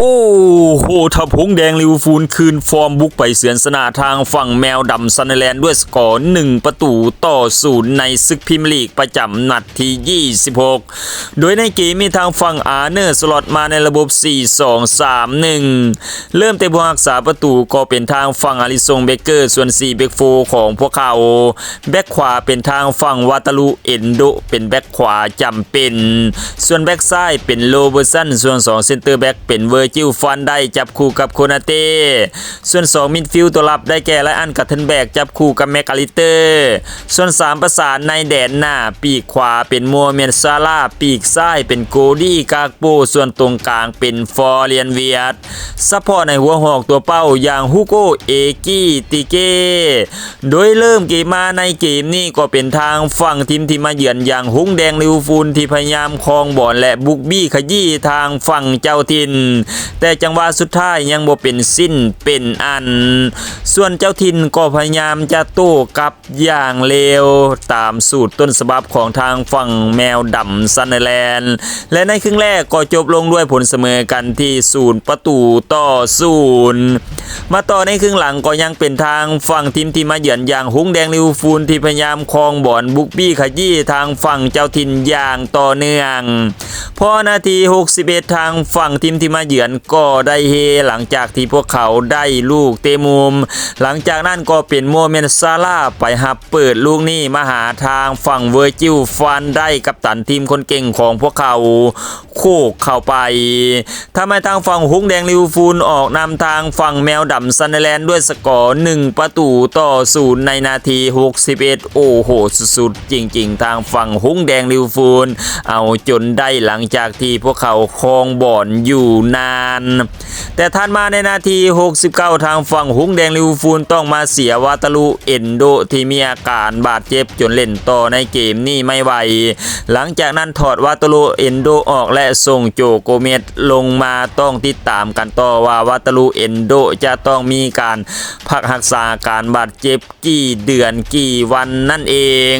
โอ้โหทัพหงแดงลิเวอร์พูลคืนฟอร์มบุกไปเสือนสนาทางฝั่งแมวดำซันเดอร์แลนด์ด้วยสกอร์1-0ในศึกพรีเมียร์ลีกประจำนัดที่26โดยในเกมมีทางฝั่งอาร์เนอร์สล็อตมาในระบบ4-2-3-1เริ่มเตะผู้รักษาประตูก็เป็นทางฝั่งอาริซงเบเกอร์ส่วน4แบ็คโฟของพวกเขาแบ็คขวาเป็นทางฝั่งวาตาลูเอนโดเป็นแบ็คขวาจำเป็นส่วนแบ็คซ้ายเป็นโรเบอร์สันส่วน2เซนเตอร์แบ็คเป็นเวอร์จิลฟันได้จับคู่กับโคนาเต้ส่วน2มิดฟิลด์ตัวรับได้แก่ไลอันกัตเทนแบกจับคู่กับแมคอาลิเตอร์ส่วน3ประสานในแดนหน้าปีกขวาเป็นมัวเมียนซาลาปีกซ้ายเป็นโกดี้กากโปส่วนตรงกลางเป็นฟอร์เรียนเวียดซัพพอร์ตในหัวหอกตัวเป้าอย่างฮูโกเอกี้ติเก้โดยเริ่มเกมมาในเกมนี้ก็เป็นทางฝั่งทีมที่มาเยือนอย่างหงแดงลิเวอร์พูลที่พยายามครองบอลและบุกบี้ขยี้ทางฝั่งเจ้าถิ่นแต่จังหวะสุดท้ายยังบ่เป็นสิ้นเป็นอันส่วนเจ้าถิ่นก็พยายามจะโต้กลับอย่างเร็วตามสูตรต้นฉบับของทางฝั่งแมวดำซันเดอร์แลนด์และในครึ่งแรกก็จบลงด้วยผลเสมอกันที่0-0มาต่อในครึ่งหลังก็ยังเป็นทางฝั่งทีมที่มาเยือนอย่างหงแดงลิเวอร์พูลที่พยายามครองบอลบุกบี้ขยี้ทางฝั่งเจ้าถิ่นอย่างต่อเนื่องพอนาที61ทางฝั่งทีมที่มาเยือนก็ได้เฮหลังจากที่พวกเขาได้ลูกเตะมุมหลังจากนั้นก็เป็นโมเมนต์ซาลาไปหับเปิดลูกนี้มาหาทางฝั่งเวอร์จิลฟันได้กัปตันทีมคนเก่งของพวกเขาโคกเข้าไปทำให้ทางฝั่งหงแดงลิเวอร์พูลออกนำทางฝั่งแมวดำซันเดอร์แลนด์ด้วยสกอร์1-0ในนาที61โอ้โหสุดๆจริงๆทางฝั่งหงแดงลิเวอร์พูลเอาจนได้หลังจากที่พวกเขาครองบอลอยู่นานแต่ทันมาในนาที69ทางฝั่งหงแดงลิเวอร์พูลต้องมาเสียวาตาลูเอนโดที่มีอาการบาดเจ็บจนเล่นต่อในเกมนี้ไม่ไหวหลังจากนั้นถอดวาตาลูเอนโดออกและส่งโจโกเมสลงมาต้องติดตามกันต่อว่าวาตาลูเอนโดจะต้องมีการพักรักษาการบาดเจ็บกี่เดือนกี่วันนั่นเอง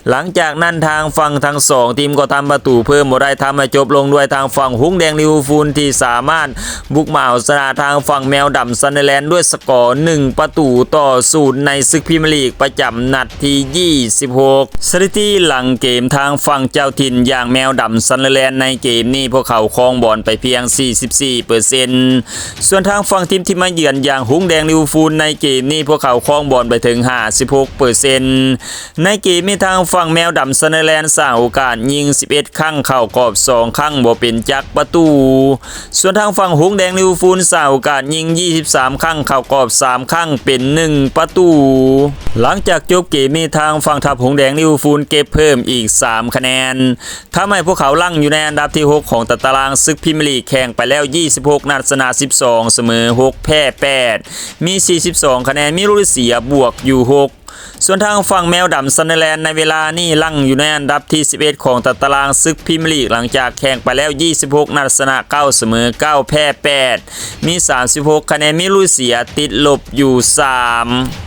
หลังจากนั้นทางฝั่งทั้งสองทีมก็ทำประตูเพิ่มบ่ได้ทำให้จบลงด้วยทางฝั่งหงแดงลิเวอร์พูลที่สามารถบุกมาเอาชนะทางฝั่งแมวดำซันเดอร์แลนด์ด้วยสกอร์1-0ในศึกพรีเมียร์ลีกประจำนัดที่26สถิติหลังเกมทางฝั่งเจ้าถิ่นอย่างแมวดำซันเดอร์แลนด์ในเกมนี้พวกเขาครองบอลไปเพียง 44% ส่วนทางฝั่งทีมที่มาเยือนอย่างหงแดงลิเวอร์พูลในเกมนี้พวกเขาครองบอลไปถึง 56% ในเกมมีทางฝั่งแมวดำซันเดอร์แลนด์สร้างโอกาสยิง11ครั้งเข้ากรอบ2ครั้งบ่เป็นจักประตูส่วนทางฝั่งหงแดงลิเวอร์พูลสร้างโอกาสยิง23ครั้งเข้ากรอบ3ครั้งเป็น1ประตูหลังจากจบเกมมีทางฝั่งทัพหงแดงลิเวอร์พูลเก็บเพิ่มอีก3คะแนนทำให้พวกเขาลั่งอยู่ในอันดับที่6ของตารางศึกพรีเมียร์ลีกแข่งไปแล้ว26นัดชนะ12เสมอ6แพ้8มี42คะแนนมีลูกเสียบวกอยู่6ส่วนทางฝั่งแมวดำซันเดอร์แลนด์ในเวลานี้ลั่งอยู่ในอันดับที่11ของตารางศึกพรีเมียร์ลีกหลังจากแข่งไปแล้ว26นัดชนะ9เสมอ9แพ้8มี36คะแนนมีลูกเสียติดลบอยู่3